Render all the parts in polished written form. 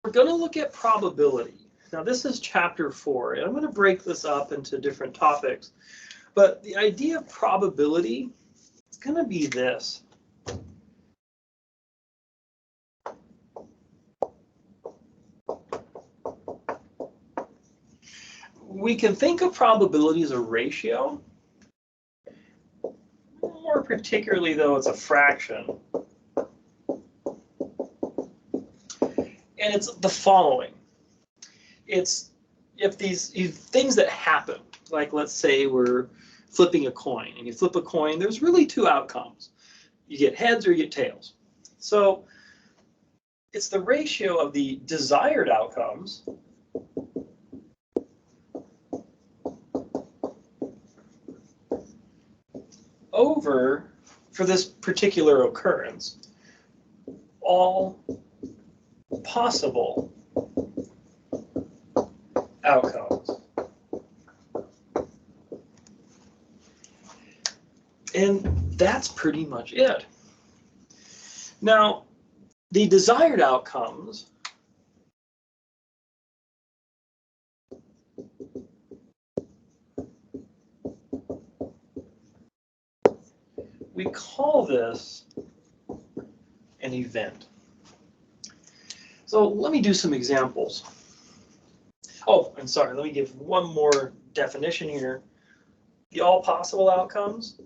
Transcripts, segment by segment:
we're going to look at probability. Now, this is chapter 4, and I'm going to break this up into different topics. But the idea of probability is going to be this. We can think of probability as a ratio. More particularly, though, it's a fraction. And it's the following. It's if these things that happen, like let's say we're flipping a coin, and you flip a coin, there's really two outcomes. You get heads or you get tails. So it's the ratio of the desired outcomes over, for this particular occurrence, all possible outcomes. And that's pretty much it. Now, the desired outcomes we call this an event. So let me do some examples. Oh, and sorry, let me give one more definition here. The all possible outcomes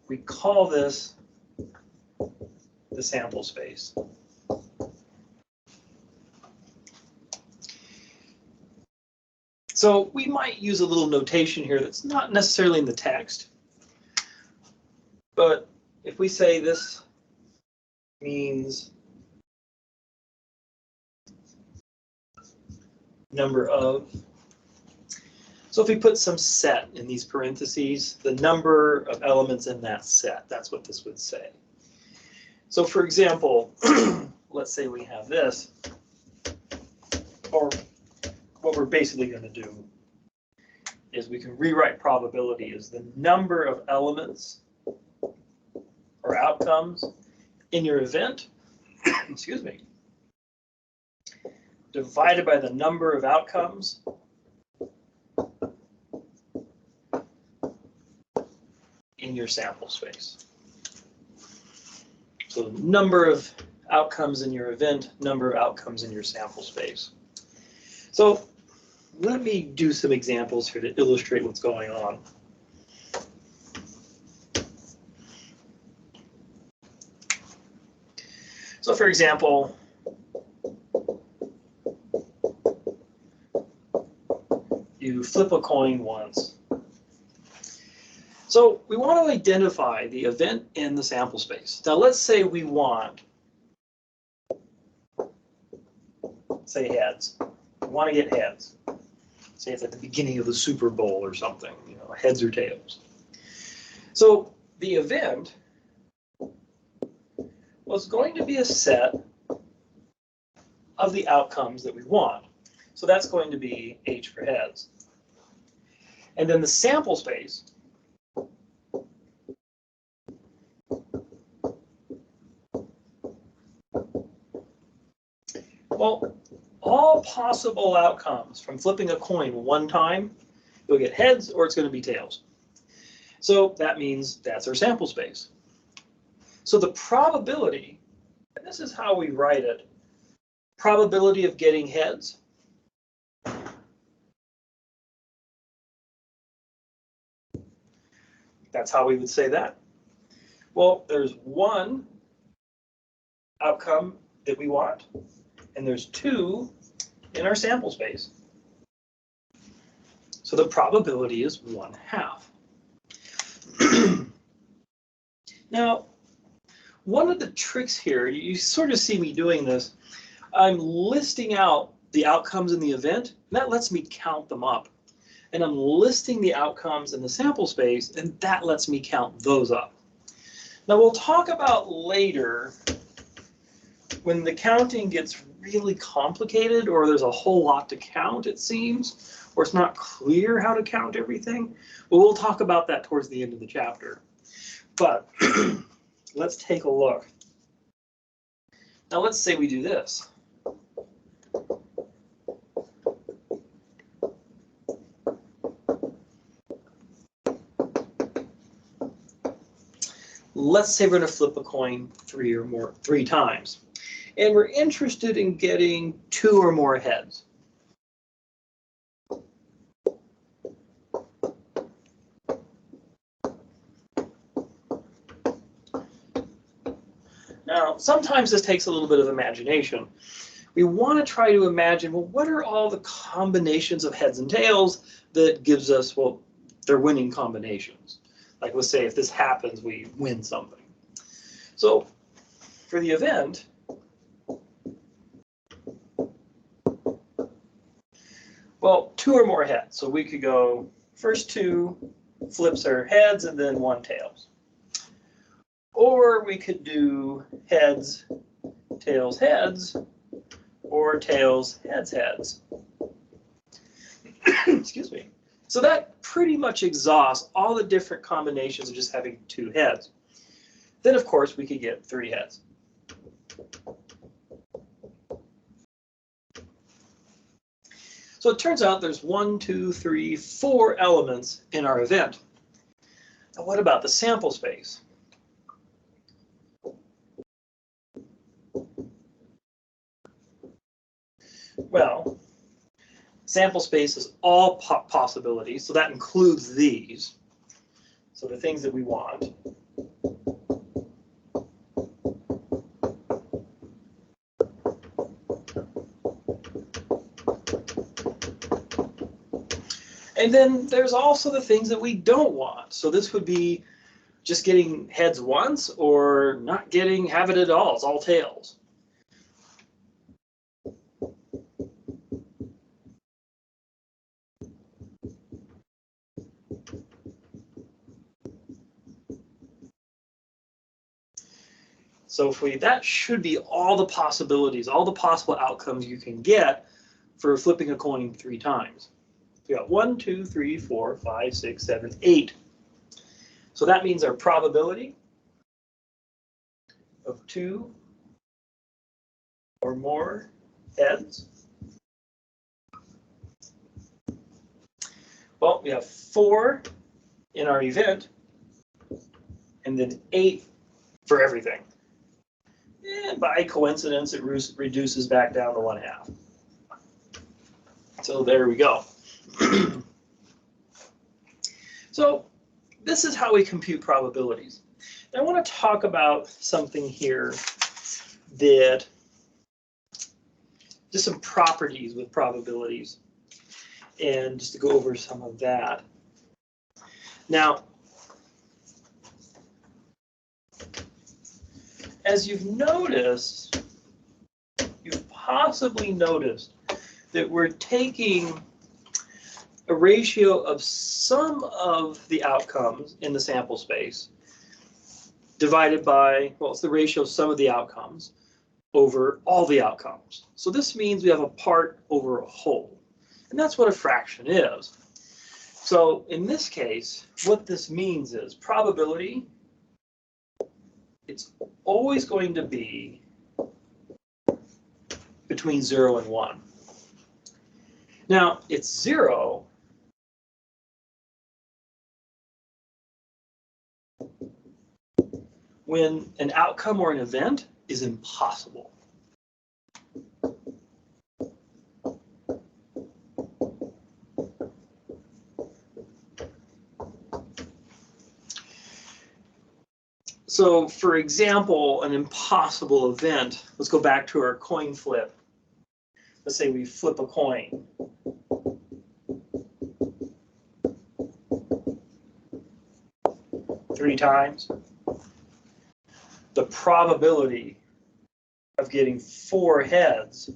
we call this the sample space. So we might use a little notation here that's not necessarily in the text, but if we say this means number of, so if we put some set in these parentheses, the number of elements in that set, that's what this would say. So for example, let's say we have this, or what we're basically going to do is we can rewrite probability as the number of elements or outcomes in your event, excuse me, divided by the number of outcomes in your sample space. So the number of outcomes in your event, number of outcomes in your sample space. So let me do some examples here to illustrate what's going on. So for example, you flip a coin once. So we want to identify the event in the sample space. Now let's say we want, say heads. We want to get heads. Say it's at the beginning of the Super Bowl or something, you know, heads or tails. So the event was going to be a set of the outcomes that we want. So that's going to be H for heads. And then the sample space well, all possible outcomes from flipping a coin one time, you'll get heads or it's going to be tails. So that means that's our sample space. So the probability, and this is how we write it, probability of getting heads that's how we would say that. Well, there's one outcome that we want, and there's two in our sample space. So the probability is 1/2. Now, one of the tricks here, you sort of see me doing this, I'm listing out the outcomes in the event, and that lets me count them up. And I'm listing the outcomes in the sample space, and that lets me count those up. Now we'll talk about later when the counting gets really complicated or there's a whole lot to count, it seems, or it's not clear how to count everything. Well, we'll talk about that towards the end of the chapter. But let's take a look. Now let's say we do this. Let's say we're going to flip a coin three times, and we're interested in getting 2 or more heads. Now, sometimes this takes a little bit of imagination. We want to try to imagine, well, what are all the combinations of heads and tails that gives us, well, they're winning combinations. Like, let's say if this happens, we win something. So for the event, well, 2 or more heads. So we could go first 2 flips are heads and then 1 tails. Or we could do heads, tails, heads, or tails, heads, heads. Excuse me. So that pretty much exhausts all the different combinations of just having 2 heads. Then, of course, we could get 3 heads. So it turns out there's 1, 2, 3, 4 elements in our event. Now, what about the sample space? Well, sample space is all possibilities, so that includes these. So the things that we want. And then there's also the things that we don't want. So this would be just getting heads once or not have it at all. It's all tails. So that should be all the possibilities, all the possible outcomes you can get for flipping a coin 3 times. We got 1, 2, 3, 4, 5, 6, 7, 8. So that means our probability of 2 or more heads. Well, we have 4 in our event, and then 8 for everything. And by coincidence, it reduces back down to 1/2. So there we go. So this is how we compute probabilities. And I want to talk about something here that, just some properties with probabilities, and just to go over some of that. Now, as you've possibly noticed that we're taking a ratio of some of the outcomes in the sample space divided by, well, it's the ratio of some of the outcomes over all the outcomes. So this means we have a part over a whole, and that's what a fraction is. So in this case, what this means is probability, it's always going to be between 0 and 1. Now, it's 0 when an outcome or an event is impossible. So, for example, an impossible event, let's go back to our coin flip. Let's say we flip a coin. Three times. The probability of getting 4 heads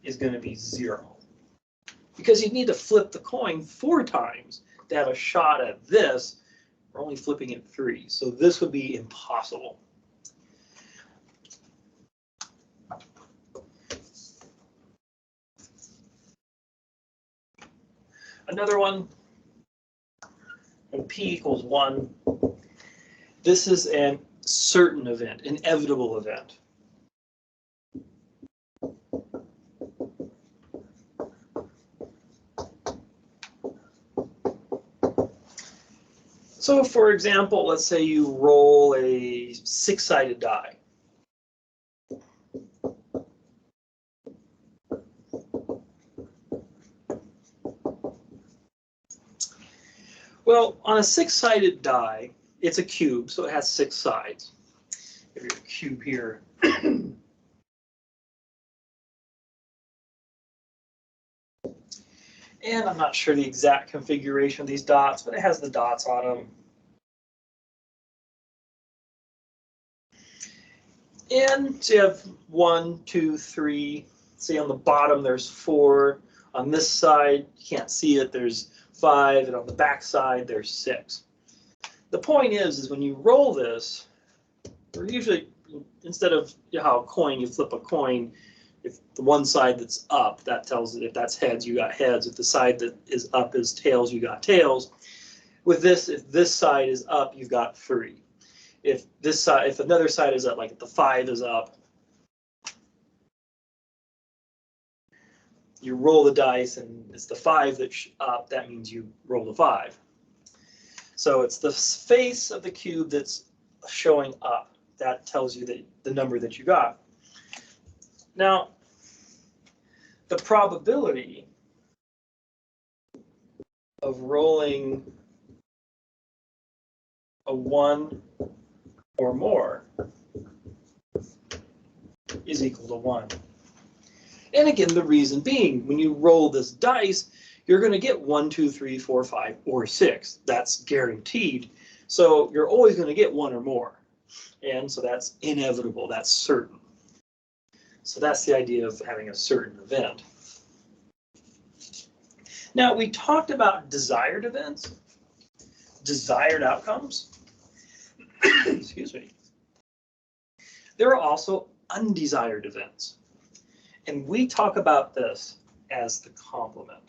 is going to be 0. Because you need to flip the coin 4 times to have a shot at this. We're only flipping it 3, so this would be impossible. Another one, when p equals 1, this is a certain event, inevitable event. So for example, let's say you roll a 6-sided die. Well, on a 6-sided die, it's a cube, so it has 6 sides. Give you a cube here. And I'm not sure the exact configuration of these dots, but it has the dots on them. And so you have 1, 2, 3. See on the bottom there's 4. On this side, you can't see it, there's 5, and on the back side there's 6. The point is when you roll this, or usually instead of how a coin, you flip a coin, if the one side that's up, that tells it if that's heads, you got heads. If the side that is up is tails, you got tails. With this, if this side is up, you've got 3. If this side, if another side is up, like if the 5 is up, you roll the dice and it's the 5 that's up, that means you roll the 5. So it's the face of the cube that's showing up. That tells you that the number that you got. Now, the probability of rolling a 1 or more is equal to 1. And again, the reason being, when you roll this dice, you're going to get 1, 2, 3, 4, 5, or 6. That's guaranteed. So you're always going to get 1 or more. And so that's inevitable. That's certain. So that's the idea of having a certain event. Now, we talked about desired events, desired outcomes. Excuse me. There are also undesired events. And we talk about this as the complement.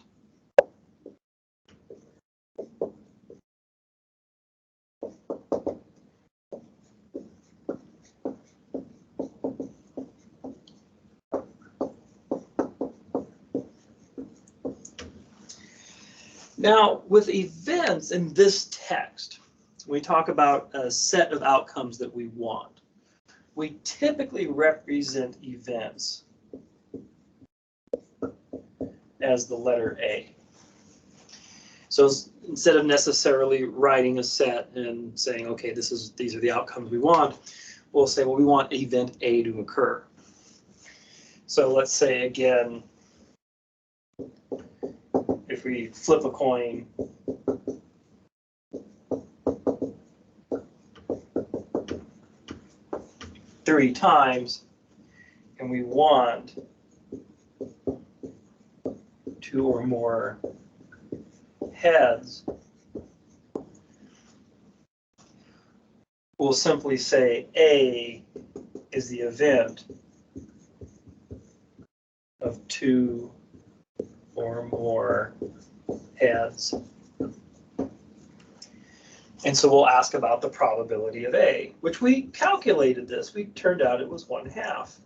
Now, with events in this text, we talk about a set of outcomes that we want. We typically represent events as the letter A. So instead of necessarily writing a set and saying, okay, these are the outcomes we want, we'll say, well, we want event A to occur. So let's say again, if we flip a coin, three times, and we want 2 or more heads, we'll simply say A is the event of 2 or more heads. And so we'll ask about the probability of A, which we calculated this. We turned out it was 1/2.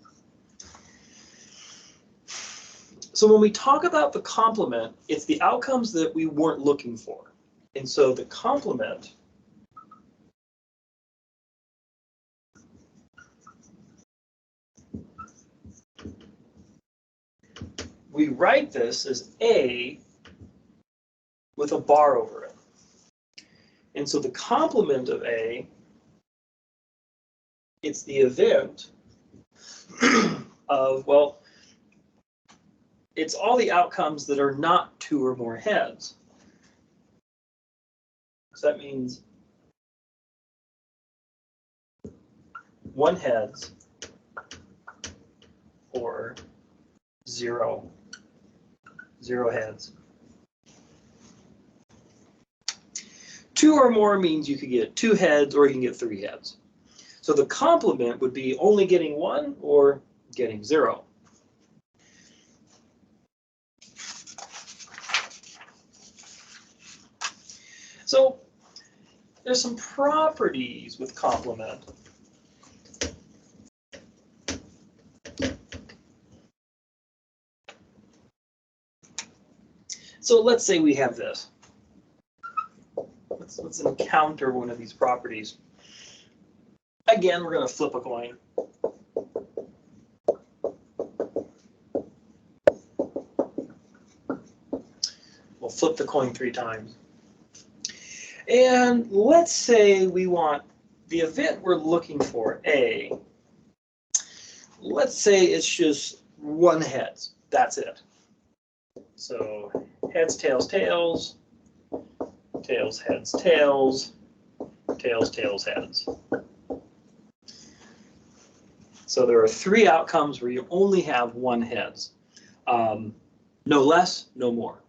So when we talk about the complement, it's the outcomes that we weren't looking for. And so the complement we write this as A with a bar over it. And so the complement of A, it's the event of, well, it's all the outcomes that are not 2 or more heads. So that means 1 heads or 0 heads. 2 or more means you could get 2 heads or you can get 3 heads. So the complement would be only getting 1 or getting 0. So there's some properties with complement. So let's say we have this. Let's encounter one of these properties. Again, we're going to flip a coin. We'll flip the coin 3 times. And let's say we want the event we're looking for, A. Let's say it's just 1 heads. That's it. So heads, tails, tails, tails, heads, tails, tails, tails, heads. So there are 3 outcomes where you only have 1 heads. No less, no more.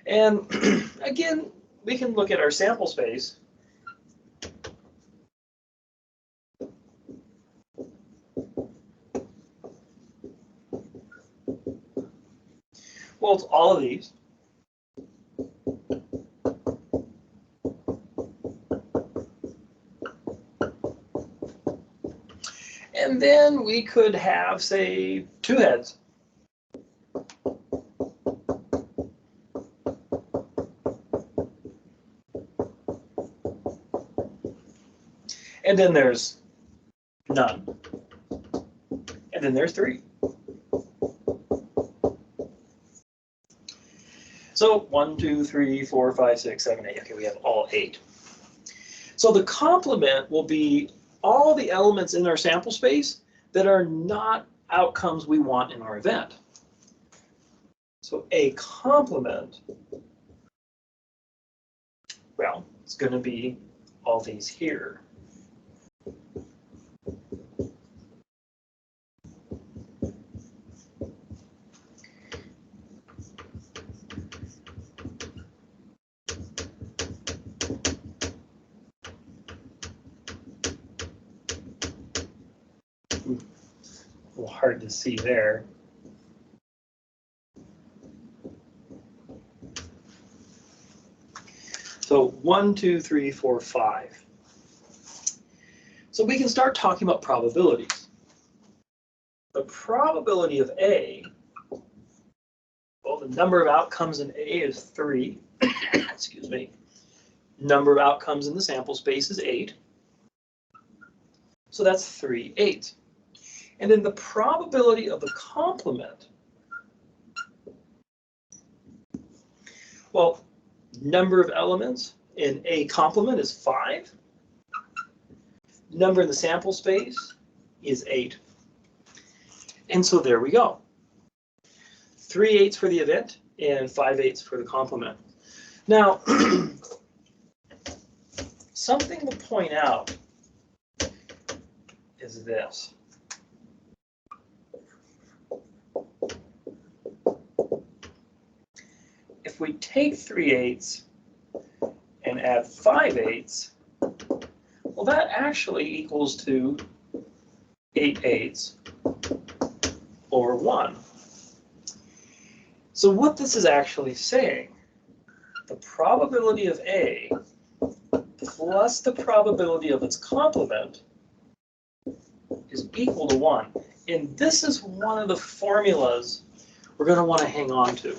And again, we can look at our sample space. Well, it's all of these. And then we could have, say, 2 heads. And then there's none. And then there's 3. So 1, 2, 3, 4, 5, 6, 7, 8. Okay, we have all 8. So the complement will be all the elements in our sample space that are not outcomes we want in our event. So a complement, well, it's going to be all these here. A little hard to see there. So 1, 2, 3, 4, 5. So we can start talking about probabilities. The probability of A, well, the number of outcomes in A is 3. Excuse me. Number of outcomes in the sample space is 8. So that's 3/8. And then the probability of the complement, well, number of elements in a complement is 5. Number in the sample space is 8. And so there we go. 3/8 for the event and 5/8 for the complement. Now, something to point out is this. If we take 3/8 and add 5/8, well, that actually equals to 8/8 or 1. So what this is actually saying, the probability of A plus the probability of its complement is equal to 1. And this is one of the formulas we're going to want to hang on to.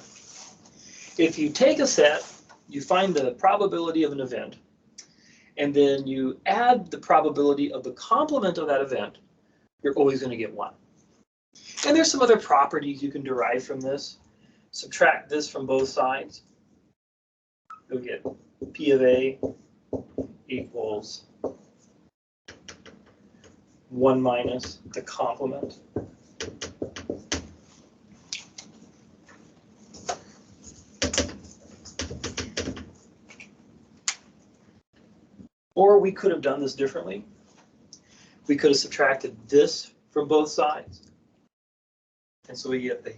If you take a set, you find the probability of an event, and then you add the probability of the complement of that event, you're always going to get 1. And there's some other properties you can derive from this. Subtract this from both sides. You'll get P of A equals 1 minus the complement. Or we could have done this differently. We could have subtracted this from both sides. And so we get the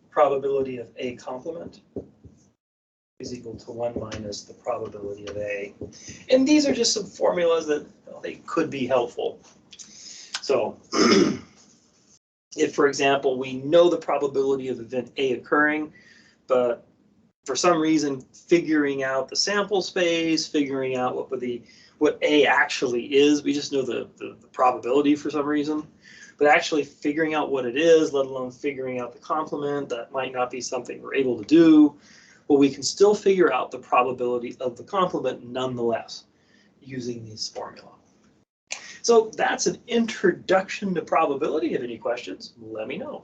probability of A complement is equal to 1 minus the probability of A. And these are just some formulas that, well, they could be helpful. So if, for example, we know the probability of event A occurring, but for some reason, figuring out the sample space, figuring out what A actually is. We just know the probability for some reason, but actually figuring out what it is, let alone figuring out the complement, that might not be something we're able to do. Well, we can still figure out the probability of the complement nonetheless using this formula. So that's an introduction to probability. If any questions, let me know.